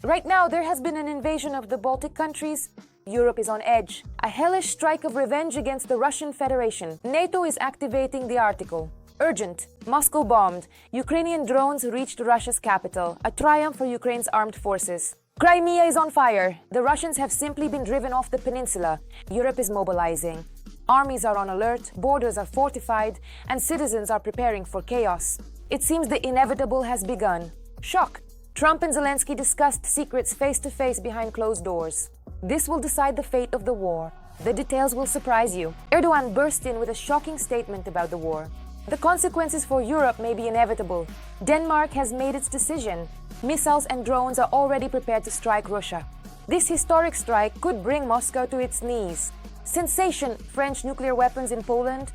Right now, there has been an invasion of the Baltic countries. Europe is on edge. A hellish strike of revenge against the Russian Federation. NATO is activating the article. Urgent. Moscow bombed. Ukrainian drones reached Russia's capital. A triumph for Ukraine's armed forces. Crimea is on fire. The Russians have simply been driven off the peninsula. Europe is mobilizing. Armies are on alert, borders are fortified, and citizens are preparing for chaos. It seems the inevitable has begun. Shock. Trump and Zelensky discussed secrets face-to-face behind closed doors. This will decide the fate of the war. The details will surprise you. Erdogan burst in with a shocking statement about the war. The consequences for Europe may be inevitable. Denmark has made its decision. Missiles and drones are already prepared to strike Russia. This historic strike could bring Moscow to its knees. Sensation: French nuclear weapons in Poland.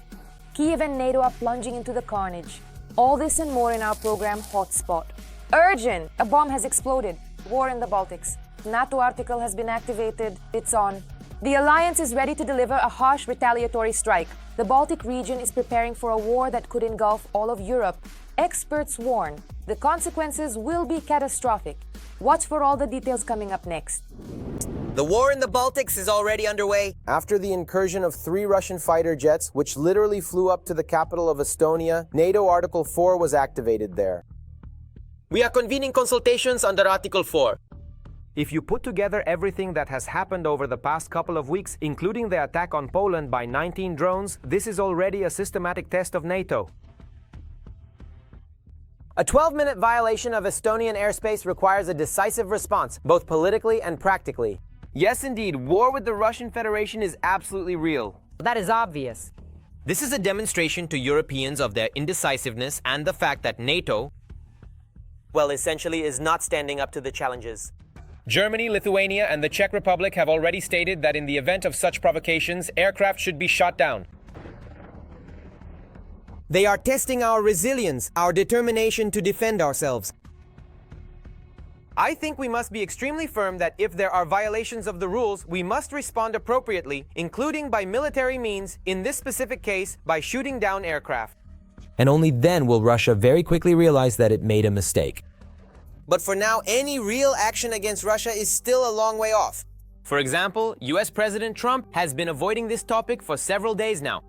Kyiv and NATO are plunging into the carnage. All this and more in our program Hotspot. Urgent! A bomb has exploded. War in the Baltics. NATO article has been activated. It's on. The alliance is ready to deliver a harsh retaliatory strike. The Baltic region is preparing for a war that could engulf all of Europe. Experts warn the consequences will be catastrophic. Watch for all the details coming up next. The war in the Baltics is already underway. After the incursion of 3 Russian fighter jets, which literally flew up to the capital of Estonia, NATO Article 4 was activated there. We are convening consultations under Article 4. If you put together everything that has happened over the past couple of weeks, including the attack on Poland by 19 drones, this is already a systematic test of NATO. A 12-minute violation of Estonian airspace requires a decisive response, both politically and practically. Yes, indeed, war with the Russian Federation is absolutely real. That is obvious. This is a demonstration to Europeans of their indecisiveness and the fact that NATO, well, essentially is not standing up to the challenges. Germany, Lithuania, and the Czech Republic have already stated that in the event of such provocations, aircraft should be shot down. They are testing our resilience, our determination to defend ourselves. I think we must be extremely firm that if there are violations of the rules, we must respond appropriately, including by military means, in this specific case, by shooting down aircraft. And only then will Russia very quickly realize that it made a mistake. But for now, any real action against Russia is still a long way off. For example, US President Trump has been avoiding this topic for several days now.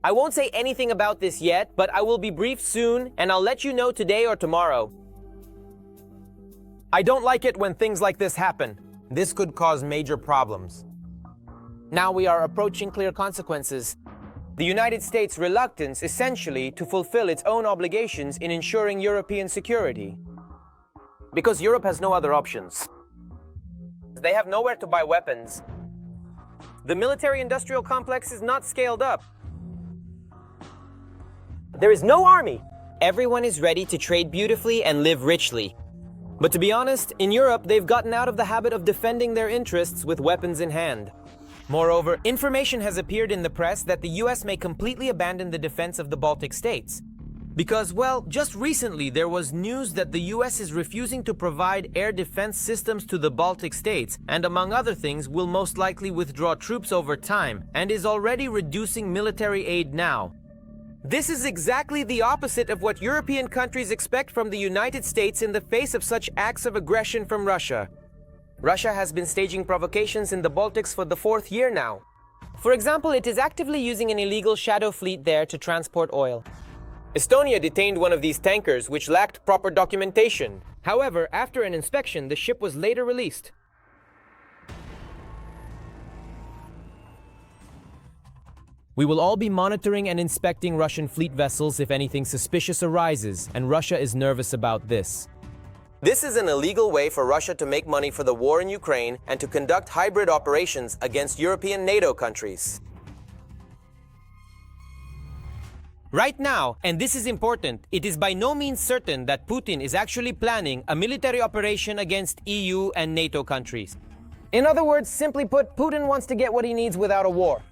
I won't say anything about this yet, but I will be briefed soon, and I'll let you know today or tomorrow. I don't like it when things like this happen. This could cause major problems. Now we are approaching clear consequences. The United States' reluctance essentially to fulfill its own obligations in ensuring European security. Because Europe has no other options. They have nowhere to buy weapons. The military-industrial complex is not scaled up. There is no army. Everyone is ready to trade beautifully and live richly. But to be honest, in Europe, they've gotten out of the habit of defending their interests with weapons in hand. Moreover, information has appeared in the press that the US may completely abandon the defense of the Baltic states. Because, well, just recently there was news that the US is refusing to provide air defense systems to the Baltic states and, among other things, will most likely withdraw troops over time and is already reducing military aid now. This is exactly the opposite of what European countries expect from the United States in the face of such acts of aggression from Russia. Russia has been staging provocations in the Baltics for the 4th year now. For example, it is actively using an illegal shadow fleet there to transport oil. Estonia detained one of these tankers which lacked proper documentation. However, after an inspection, the ship was later released. We will all be monitoring and inspecting Russian fleet vessels if anything suspicious arises, and Russia is nervous about this. This is an illegal way for Russia to make money for the war in Ukraine and to conduct hybrid operations against European NATO countries. Right now, and this is important, it is by no means certain that Putin is actually planning a military operation against EU and NATO countries. In other words, simply put, Putin wants to get what he needs without a war.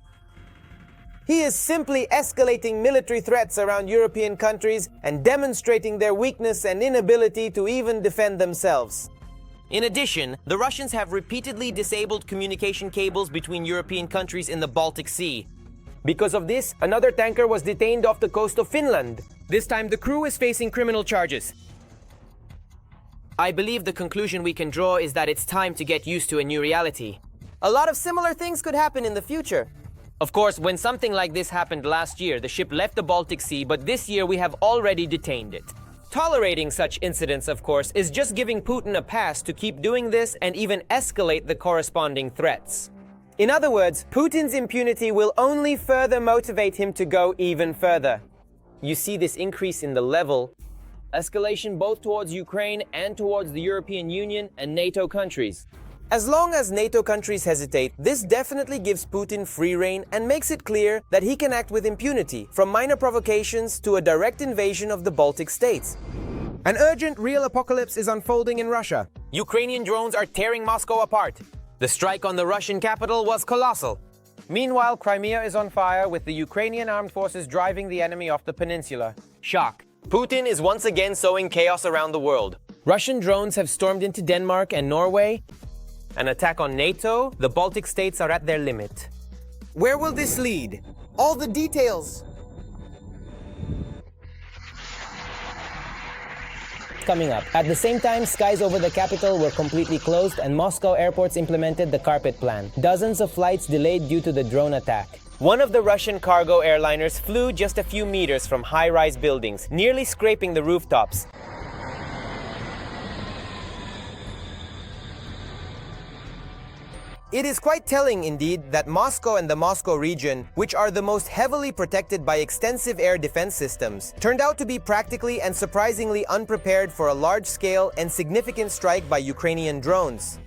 He is simply escalating military threats around European countries and demonstrating their weakness and inability to even defend themselves. In addition, the Russians have repeatedly disabled communication cables between European countries in the Baltic Sea. Because of this, another tanker was detained off the coast of Finland. This time the crew is facing criminal charges. I believe the conclusion we can draw is that it's time to get used to a new reality. A lot of similar things could happen in the future. Of course, when something like this happened last year, the ship left the Baltic Sea, but this year we have already detained it. Tolerating such incidents, of course, is just giving Putin a pass to keep doing this and even escalate the corresponding threats. In other words, Putin's impunity will only further motivate him to go even further. You see this increase in the level, escalation both towards Ukraine and towards the European Union and NATO countries. As long as NATO countries hesitate, this definitely gives Putin free rein and makes it clear that he can act with impunity, from minor provocations to a direct invasion of the Baltic states. An urgent, real apocalypse is unfolding in Russia. Ukrainian drones are tearing Moscow apart. The strike on the Russian capital was colossal. Meanwhile, Crimea is on fire with the Ukrainian armed forces driving the enemy off the peninsula. Shock. Putin is once again sowing chaos around the world. Russian drones have stormed into Denmark and Norway. An attack on NATO, the Baltic states are at their limit. Where will this lead? All the details. Coming up. At the same time, skies over the capital were completely closed and Moscow airports implemented the carpet plan. Dozens of flights delayed due to the drone attack. One of the Russian cargo airliners flew just a few meters from high-rise buildings, nearly scraping the rooftops. It is quite telling, indeed, that Moscow and the Moscow region, which are the most heavily protected by extensive air defense systems, turned out to be practically and surprisingly unprepared for a large-scale and significant strike by Ukrainian drones.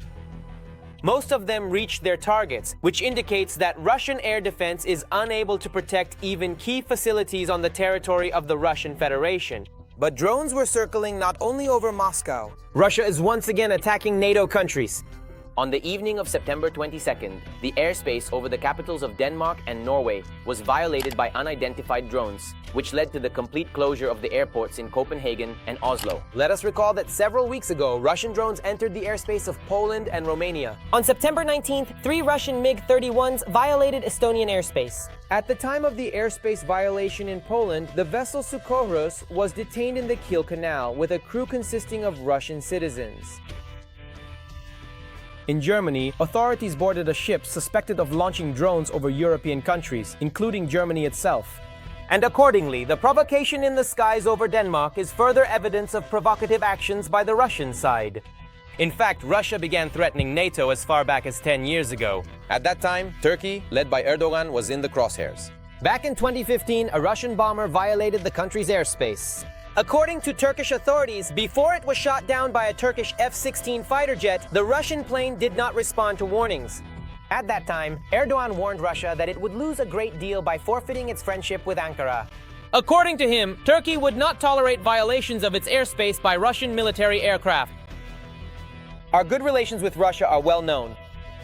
Most of them reached their targets, which indicates that Russian air defense is unable to protect even key facilities on the territory of the Russian Federation. But drones were circling not only over Moscow. Russia is once again attacking NATO countries. On the evening of September 22nd, the airspace over the capitals of Denmark and Norway was violated by unidentified drones, which led to the complete closure of the airports in Copenhagen and Oslo. Let us recall that several weeks ago, Russian drones entered the airspace of Poland and Romania. On September 19th, 3 Russian MiG-31s violated Estonian airspace. At the time of the airspace violation in Poland, the vessel Sukhorus was detained in the Kiel Canal with a crew consisting of Russian citizens. In Germany, authorities boarded a ship suspected of launching drones over European countries, including Germany itself. And accordingly, the provocation in the skies over Denmark is further evidence of provocative actions by the Russian side. In fact, Russia began threatening NATO as far back as 10 years ago. At that time, Turkey, led by Erdogan, was in the crosshairs. Back in 2015, a Russian bomber violated the country's airspace. According to Turkish authorities, before it was shot down by a Turkish F-16 fighter jet, the Russian plane did not respond to warnings. At that time, Erdogan warned Russia that it would lose a great deal by forfeiting its friendship with Ankara. According to him, Turkey would not tolerate violations of its airspace by Russian military aircraft. Our good relations with Russia are well known.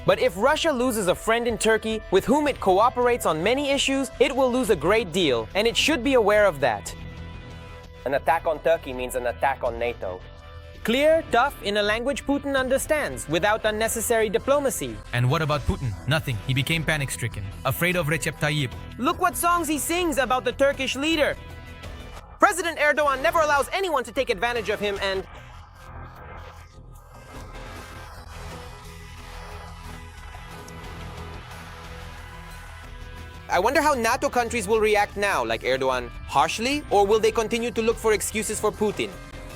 But if Russia loses a friend in Turkey with whom it cooperates on many issues, it will lose a great deal, and it should be aware of that. An attack on Turkey means an attack on NATO. Clear, tough, in a language Putin understands, without unnecessary diplomacy. And what about Putin? Nothing. He became panic-stricken, afraid of Recep Tayyip. Look what songs he sings about the Turkish leader. President Erdogan never allows anyone to take advantage of him and... I wonder how NATO countries will react now, like Erdogan, harshly, or will they continue to look for excuses for Putin?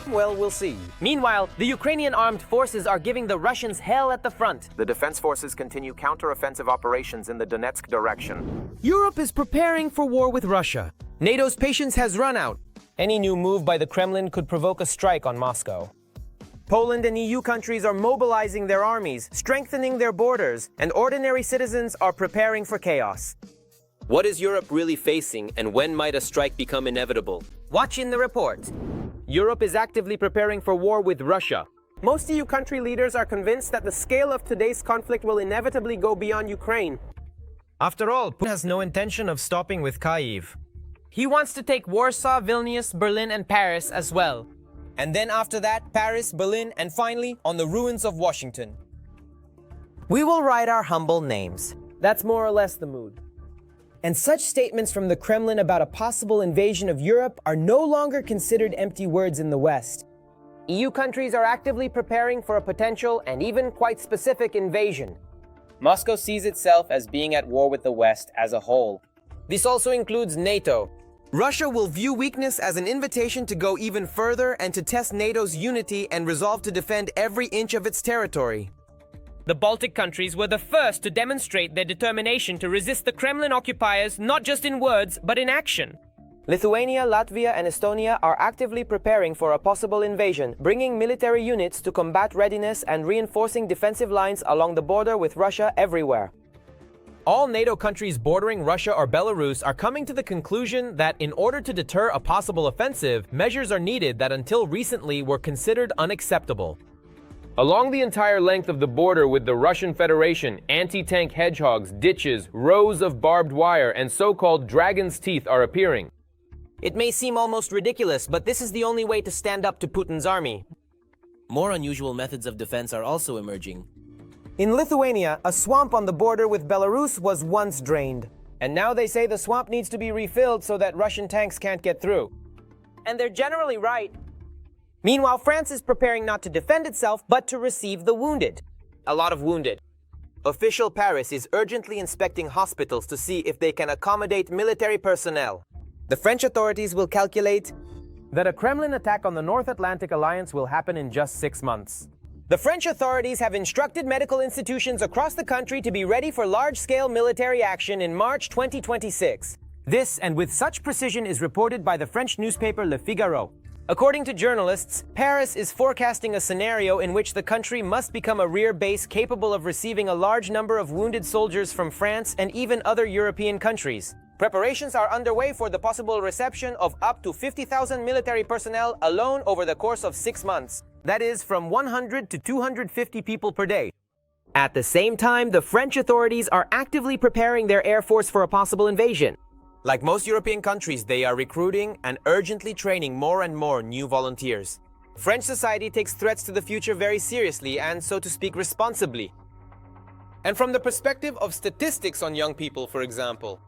Well, we'll see. Meanwhile, the Ukrainian armed forces are giving the Russians hell at the front. The defense forces continue counter-offensive operations in the Donetsk direction. Europe is preparing for war with Russia. NATO's patience has run out. Any new move by the Kremlin could provoke a strike on Moscow. Poland and EU countries are mobilizing their armies, strengthening their borders, and ordinary citizens are preparing for chaos. What is Europe really facing, and when might a strike become inevitable? Watch in the report. Europe is actively preparing for war with Russia. Most EU country leaders are convinced that the scale of today's conflict will inevitably go beyond Ukraine. After all, Putin has no intention of stopping with Kyiv. He wants to take Warsaw, Vilnius, Berlin, and Paris as well. And then after that, Paris, Berlin, and finally, on the ruins of Washington. We will write our humble names. That's more or less the mood. And such statements from the Kremlin about a possible invasion of Europe are no longer considered empty words in the West. EU countries are actively preparing for a potential and even quite specific invasion. Moscow sees itself as being at war with the West as a whole. This also includes NATO. Russia will view weakness as an invitation to go even further and to test NATO's unity and resolve to defend every inch of its territory. The Baltic countries were the first to demonstrate their determination to resist the Kremlin occupiers not just in words, but in action. Lithuania, Latvia, and Estonia are actively preparing for a possible invasion, bringing military units to combat readiness and reinforcing defensive lines along the border with Russia everywhere. All NATO countries bordering Russia or Belarus are coming to the conclusion that in order to deter a possible offensive, measures are needed that until recently were considered unacceptable. Along the entire length of the border with the Russian Federation, anti-tank hedgehogs, ditches, rows of barbed wire, and so-called dragon's teeth are appearing. It may seem almost ridiculous, but this is the only way to stand up to Putin's army. More unusual methods of defense are also emerging. In Lithuania, a swamp on the border with Belarus was once drained. And now they say the swamp needs to be refilled so that Russian tanks can't get through. And they're generally right. Meanwhile, France is preparing not to defend itself, but to receive the wounded. A lot of wounded. Official Paris is urgently inspecting hospitals to see if they can accommodate military personnel. The French authorities will calculate That a Kremlin attack on the North Atlantic Alliance will happen in just 6 months. The French authorities have instructed medical institutions across the country to be ready for large-scale military action in March 2026. This, and with such precision, is reported by the French newspaper Le Figaro. According to journalists, Paris is forecasting a scenario in which the country must become a rear base capable of receiving a large number of wounded soldiers from France and even other European countries. Preparations are underway for the possible reception of up to 50,000 military personnel alone over the course of 6 months. That is from 100 to 250 people per day. At the same time, the French authorities are actively preparing their air force for a possible invasion. Like most European countries, they are recruiting and urgently training more and more new volunteers. French society takes threats to the future very seriously and, so to speak, responsibly. And from the perspective of statistics on young people, for example,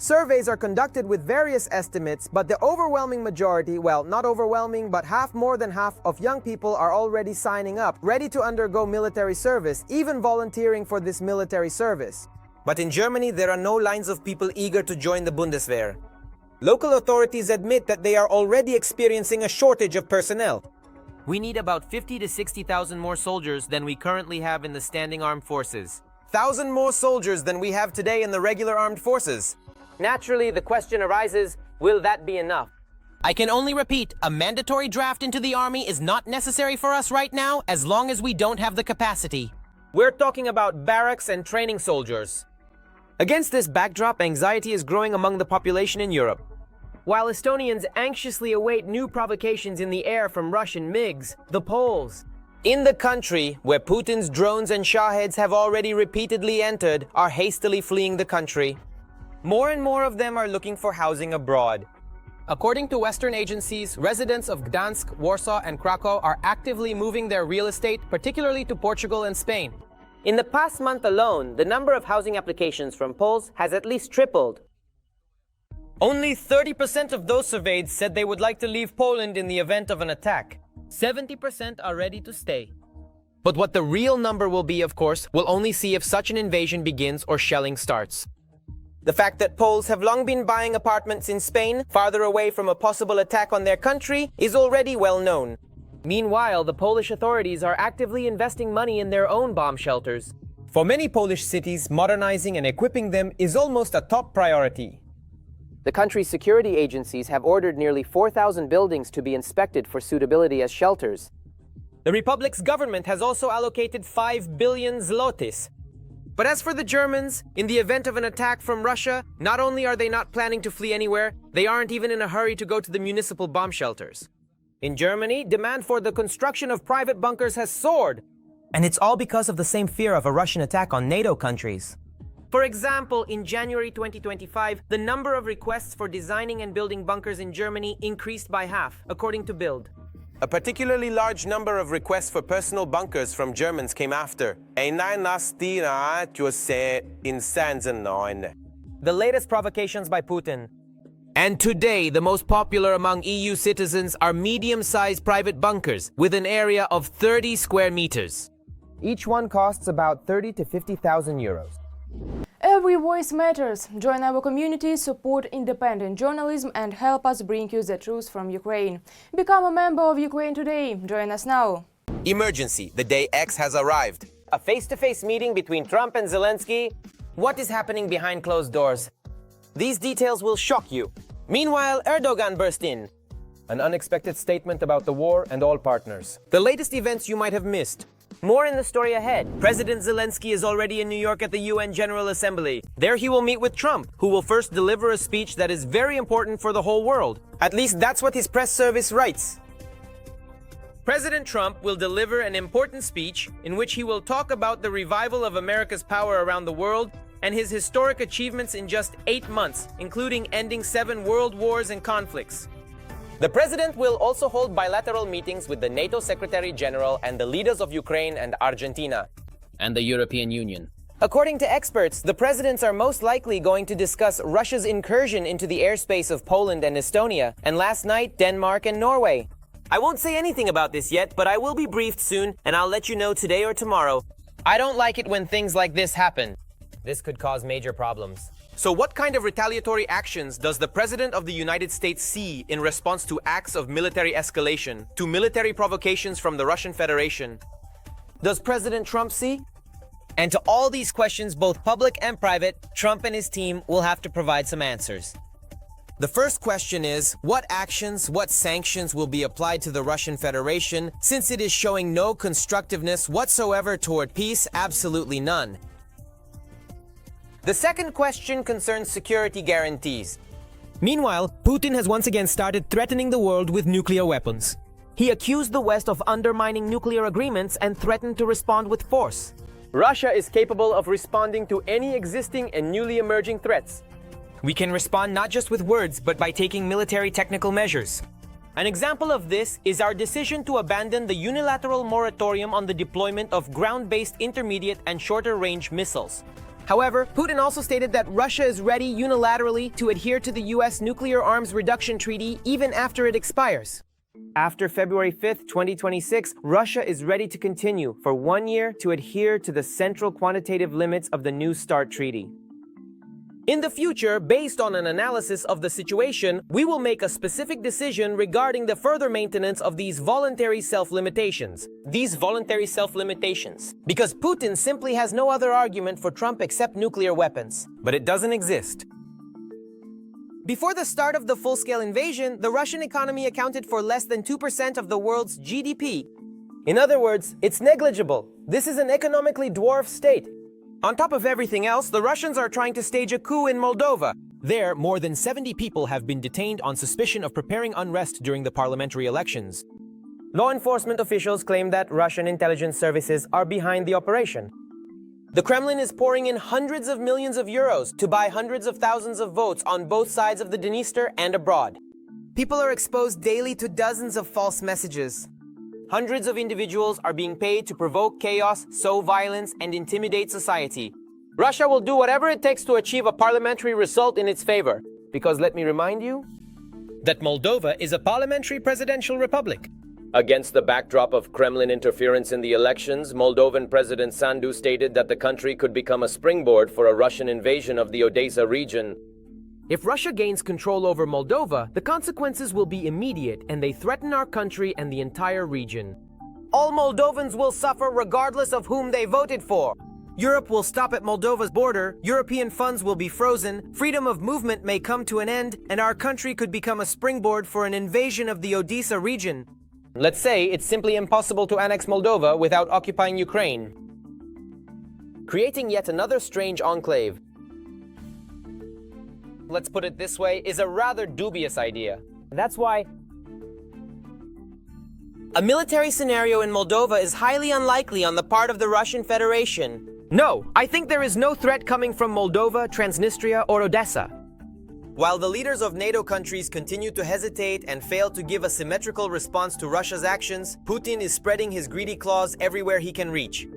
Surveys are conducted with various estimates, but the overwhelming majority, well, not overwhelming, but more than half of young people are already signing up, ready to undergo military service, even volunteering for this military service. But in Germany, there are no lines of people eager to join the Bundeswehr. Local authorities admit that they are already experiencing a shortage of personnel. We need about 50 to 60,000 more soldiers than we currently have in the standing armed forces. 1,000 more soldiers than we have today in the regular armed forces. Naturally, the question arises, will that be enough? I can only repeat, a mandatory draft into the army is not necessary for us right now as long as we don't have the capacity. We're talking about barracks and training soldiers. Against this backdrop, anxiety is growing among the population in Europe. While Estonians anxiously await new provocations in the air from Russian MiGs, the Poles, in the country where Putin's drones and Shaheds have already repeatedly entered, are hastily fleeing the country. More and more of them are looking for housing abroad. According to Western agencies, residents of Gdansk, Warsaw, and Krakow are actively moving their real estate, particularly to Portugal and Spain. In the past month alone, the number of housing applications from Poles has at least tripled. Only 30% of those surveyed said they would like to leave Poland in the event of an attack. 70% are ready to stay. But what the real number will be, of course, we'll only see if such an invasion begins or shelling starts. The fact that Poles have long been buying apartments in Spain, farther away from a possible attack on their country, is already well known. Meanwhile, the Polish authorities are actively investing money in their own bomb shelters. For many Polish cities, modernizing and equipping them is almost a top priority. The country's security agencies have ordered nearly 4,000 buildings to be inspected for suitability as shelters. The Republic's government has also allocated 5 billion zlotys. But as for the Germans, in the event of an attack from Russia, not only are they not planning to flee anywhere, they aren't even in a hurry to go to the municipal bomb shelters. In Germany, demand for the construction of private bunkers has soared. And it's all because of the same fear of a Russian attack on NATO countries. For example, in January 2025, the number of requests for designing and building bunkers in Germany increased by half, according to Bild. A particularly large number of requests for personal bunkers from Germans came after. The latest provocations by Putin. And today, the most popular among EU citizens are medium-sized private bunkers with an area of 30 square meters. Each one costs about 30 to 50,000 euros. Every voice matters. Join our community, support independent journalism and help us bring you the truth from Ukraine. Become a member of Ukraine Today. Join us now. Emergency. The day X has arrived. A face-to-face meeting between Trump and Zelensky. What is happening behind closed doors? These details will shock you. Meanwhile, Erdogan burst in. An unexpected statement about the war and all partners. The latest events you might have missed. More in the story ahead. President Zelensky is already in New York at the UN General Assembly. There he will meet with Trump, who will first deliver a speech that is very important for the whole world. At least that's what his press service writes. President Trump will deliver an important speech in which he will talk about the revival of America's power around the world and his historic achievements in just 8 months, including ending 7 world wars and conflicts. The president will also hold bilateral meetings with the NATO Secretary General and the leaders of Ukraine and Argentina, and the European Union. According to experts, the presidents are most likely going to discuss Russia's incursion into the airspace of Poland and Estonia, and last night, Denmark and Norway. I won't say anything about this yet, but I will be briefed soon, and I'll let you know today or tomorrow. I don't like it when things like this happen. This could cause major problems. So what kind of retaliatory actions does the President of the United States see in response to acts of military escalation, to military provocations from the Russian Federation? Does President Trump see? And to all these questions, both public and private, Trump and his team will have to provide some answers. The first question is, what actions, what sanctions will be applied to the Russian Federation since it is showing no constructiveness whatsoever toward peace, absolutely none? The second question concerns security guarantees. Meanwhile, Putin has once again started threatening the world with nuclear weapons. He accused the West of undermining nuclear agreements and threatened to respond with force. Russia is capable of responding to any existing and newly emerging threats. We can respond not just with words, but by taking military technical measures. An example of this is our decision to abandon the unilateral moratorium on the deployment of ground-based intermediate and shorter-range missiles. However, Putin also stated that Russia is ready unilaterally to adhere to the US nuclear arms reduction treaty even after it expires. After February 5th, 2026, Russia is ready to continue for 1 year to adhere to the central quantitative limits of the New START treaty. In the future, based on an analysis of the situation, we will make a specific decision regarding the further maintenance of these voluntary self-limitations. Because Putin simply has no other argument for Trump except nuclear weapons. But it doesn't exist. Before the start of the full-scale invasion, the Russian economy accounted for less than 2% of the world's GDP. In other words, it's negligible. This is an economically dwarfed state. On top of everything else, the Russians are trying to stage a coup in Moldova. There, more than 70 people have been detained on suspicion of preparing unrest during the parliamentary elections. Law enforcement officials claim that Russian intelligence services are behind the operation. The Kremlin is pouring in hundreds of millions of euros to buy hundreds of thousands of votes on both sides of the Dniester and abroad. People are exposed daily to dozens of false messages. Hundreds of individuals are being paid to provoke chaos, sow violence, and intimidate society. Russia will do whatever it takes to achieve a parliamentary result in its favor. Because let me remind you that Moldova is a parliamentary presidential republic. Against the backdrop of Kremlin interference in the elections, Moldovan President Sandu stated that the country could become a springboard for a Russian invasion of the Odessa region. If Russia gains control over Moldova, the consequences will be immediate and they threaten our country and the entire region. All Moldovans will suffer regardless of whom they voted for. Europe will stop at Moldova's border, European funds will be frozen, freedom of movement may come to an end, and our country could become a springboard for an invasion of the Odessa region. Let's say it's simply impossible to annex Moldova without occupying Ukraine, creating yet another strange enclave. Let's put it this way, is a rather dubious idea. That's why a military scenario in Moldova is highly unlikely on the part of the Russian Federation. No, I think there is no threat coming from Moldova, Transnistria, or Odessa. While the leaders of NATO countries continue to hesitate and fail to give a symmetrical response to Russia's actions, Putin is spreading his greedy claws everywhere he can reach.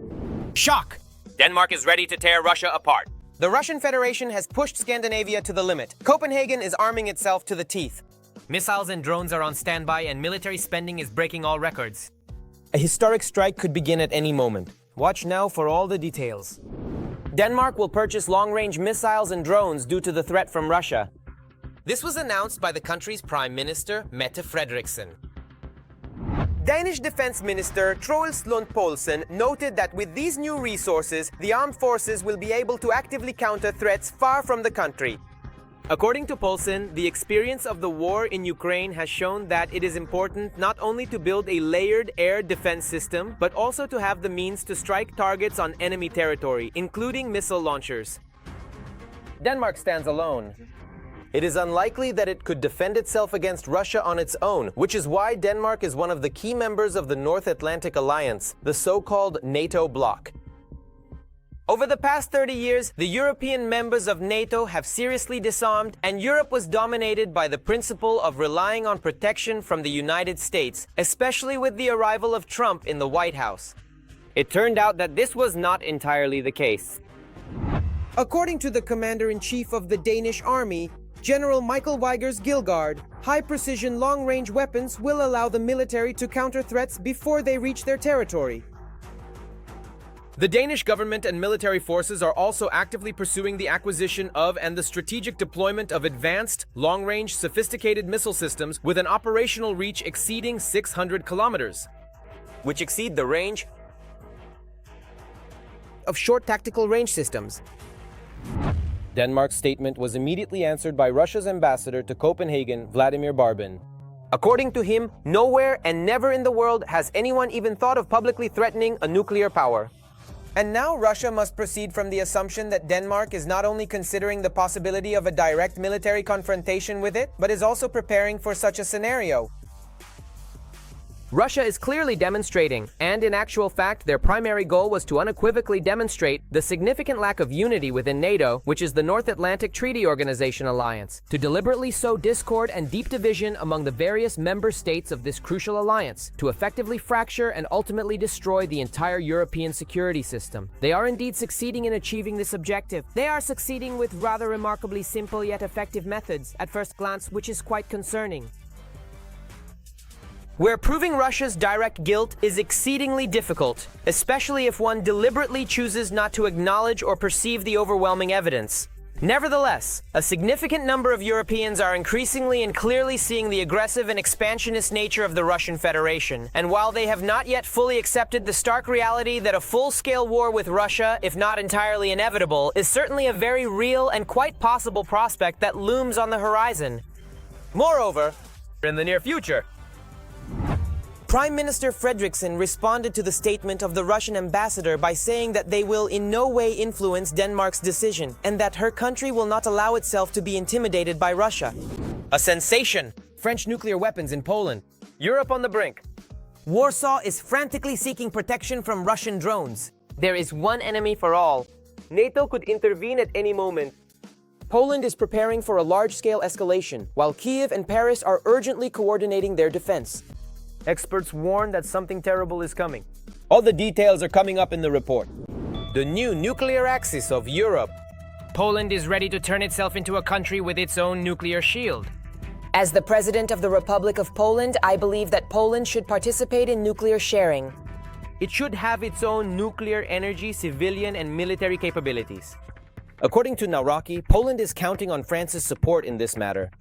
Shock! Denmark is ready to tear Russia apart. The Russian Federation has pushed Scandinavia to the limit. Copenhagen is arming itself to the teeth. Missiles and drones are on standby, and military spending is breaking all records. A historic strike could begin at any moment. Watch now for all the details. Denmark will purchase long-range missiles and drones due to the threat from Russia. This was announced by the country's Prime Minister, Mette Frederiksen. Danish Defense Minister Troels Lund Poulsen noted that with these new resources, the armed forces will be able to actively counter threats far from the country. According to Poulsen, the experience of the war in Ukraine has shown that it is important not only to build a layered air defense system, but also to have the means to strike targets on enemy territory, including missile launchers. Denmark stands alone. It is unlikely that it could defend itself against Russia on its own, which is why Denmark is one of the key members of the North Atlantic Alliance, the so-called NATO bloc. Over the past 30 years, the European members of NATO have seriously disarmed, and Europe was dominated by the principle of relying on protection from the United States, especially with the arrival of Trump in the White House. It turned out that this was not entirely the case. According to the commander-in-chief of the Danish army, General Michael Weigers Gilgard, high-precision long-range weapons will allow the military to counter threats before they reach their territory. The Danish government and military forces are also actively pursuing the acquisition of and the strategic deployment of advanced, long-range, sophisticated missile systems with an operational reach exceeding 600 kilometers, which exceed the range of short tactical range systems. Denmark's statement was immediately answered by Russia's ambassador to Copenhagen, Vladimir Barbin. According to him, nowhere and never in the world has anyone even thought of publicly threatening a nuclear power. And now Russia must proceed from the assumption that Denmark is not only considering the possibility of a direct military confrontation with it, but is also preparing for such a scenario. Russia is clearly demonstrating, and in actual fact, their primary goal was to unequivocally demonstrate the significant lack of unity within NATO, which is the North Atlantic Treaty Organization alliance, to deliberately sow discord and deep division among the various member states of this crucial alliance, to effectively fracture and ultimately destroy the entire European security system. They are indeed succeeding in achieving this objective. They are succeeding with rather remarkably simple yet effective methods, at first glance, which is quite concerning. Where proving Russia's direct guilt is exceedingly difficult, especially if one deliberately chooses not to acknowledge or perceive the overwhelming evidence. Nevertheless, a significant number of Europeans are increasingly and clearly seeing the aggressive and expansionist nature of the Russian Federation, and while they have not yet fully accepted the stark reality that a full-scale war with Russia, if not entirely inevitable, is certainly a very real and quite possible prospect that looms on the horizon. Moreover, in the near future, Prime Minister Frederiksen responded to the statement of the Russian ambassador by saying that they will in no way influence Denmark's decision, and that her country will not allow itself to be intimidated by Russia. a sensation. French nuclear weapons in Poland. Europe on the brink. Warsaw is frantically seeking protection from Russian drones. There is one enemy for all. NATO could intervene at any moment. Poland is preparing for a large-scale escalation, while Kyiv and Paris are urgently coordinating their defense. Experts warn that something terrible is coming. All the details are coming up in the report. The new nuclear axis of Europe. Poland is ready to turn itself into a country with its own nuclear shield. As the President of the Republic of Poland, I believe that Poland should participate in nuclear sharing. It should have its own nuclear energy, civilian, and military capabilities. According to Nauraki, Poland is counting on France's support in this matter.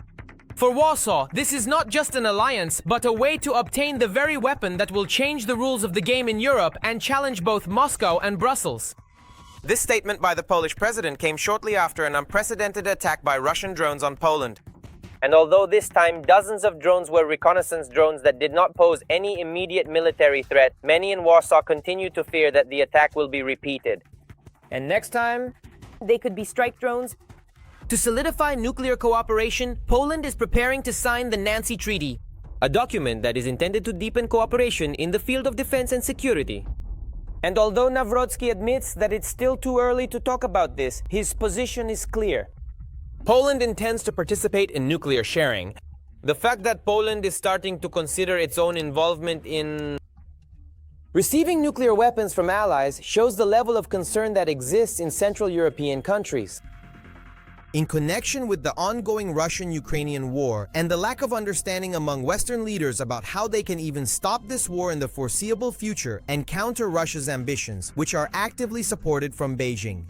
For Warsaw, this is not just an alliance, but a way to obtain the very weapon that will change the rules of the game in Europe and challenge both Moscow and Brussels. This statement by the Polish president came shortly after an unprecedented attack by Russian drones on Poland. And although this time dozens of drones were reconnaissance drones that did not pose any immediate military threat, many in Warsaw continue to fear that the attack will be repeated. And next time, They could be strike drones. To solidify nuclear cooperation, Poland is preparing to sign the Nancy Treaty, a document that is intended to deepen cooperation in the field of defense and security. and although Nawrocki admits that it's still too early to talk about this, his position is clear. Poland intends to participate in nuclear sharing. The fact that Poland is starting to consider its own involvement in Receiving nuclear weapons from allies shows the level of concern that exists in Central European countries. In connection with the ongoing Russian-Ukrainian war and the lack of understanding among Western leaders about how they can even stop this war in the foreseeable future and counter Russia's ambitions, which are actively supported from Beijing.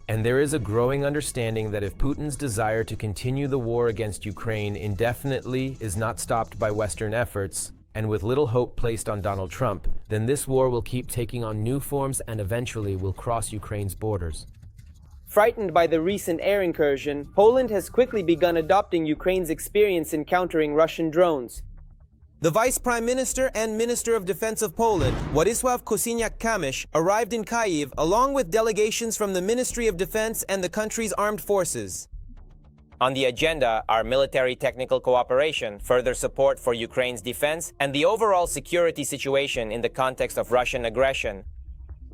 And there is a growing understanding that if Putin's desire to continue the war against Ukraine indefinitely is not stopped by Western efforts, and with little hope placed on Donald Trump, then this war will keep taking on new forms and eventually will cross Ukraine's borders. Frightened by the recent air incursion, Poland has quickly begun adopting Ukraine's experience in countering Russian drones. The Vice Prime Minister and Minister of Defense of Poland, Władysław Kosiniak-Kamysz, arrived in Kyiv along with delegations from the Ministry of Defense and the country's armed forces. On the agenda are military technical cooperation, further support for Ukraine's defense, and the overall security situation in the context of Russian aggression.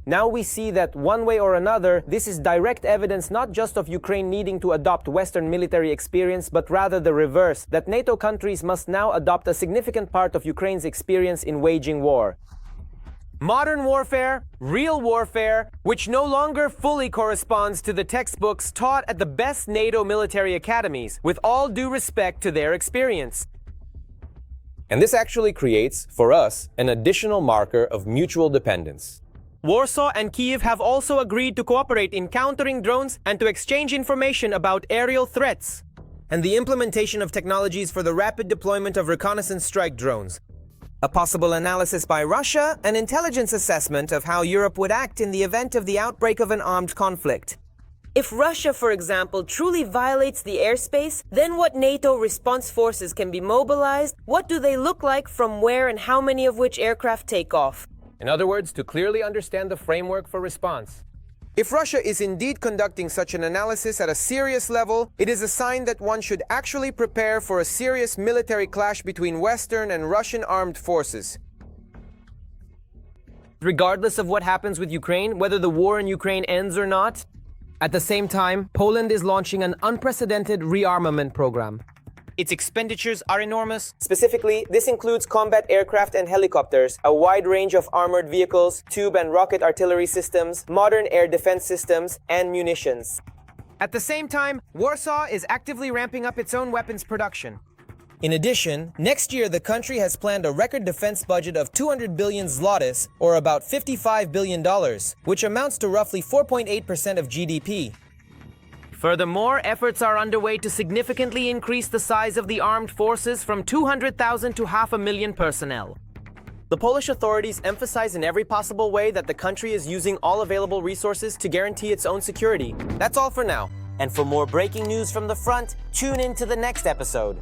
Now we see that one way or another, this is direct evidence not just of Ukraine needing to adopt Western military experience, but rather the reverse, that NATO countries must now adopt a significant part of Ukraine's experience in waging war. Modern warfare, real warfare, which no longer fully corresponds to the textbooks taught at the best NATO military academies, with all due respect to their experience. And this actually creates, for us, an additional marker of mutual dependence. Warsaw and Kyiv have also agreed to cooperate in countering drones and to exchange information about aerial threats. And the implementation of technologies for the rapid deployment of reconnaissance strike drones. A possible analysis by Russia, an intelligence assessment of how Europe would act in the event of the outbreak of an armed conflict. If Russia, for example, truly violates the airspace, then what NATO response forces can be mobilized? What do they look like, from where, and how many of which aircraft take off? In other words, to clearly understand the framework for response. If Russia is indeed conducting such an analysis at a serious level, it is a sign that one should actually prepare for a serious military clash between Western and Russian armed forces. Regardless of what happens with Ukraine, whether the war in Ukraine ends or not, at the same time, Poland is launching an unprecedented rearmament program. Its expenditures are enormous. Specifically, this includes combat aircraft and helicopters, a wide range of armored vehicles, tube and rocket artillery systems, modern air defense systems, and munitions. At the same time, Warsaw is actively ramping up its own weapons production. In addition, next year the country has planned a record defense budget of 200 billion zlotys, or about $55 billion, which amounts to roughly 4.8% of GDP. Furthermore, efforts are underway to significantly increase the size of the armed forces from 200,000 to 500,000 personnel. The Polish authorities emphasize in every possible way that the country is using all available resources to guarantee its own security. That's all for now. And for more breaking news from the front, tune in to the next episode.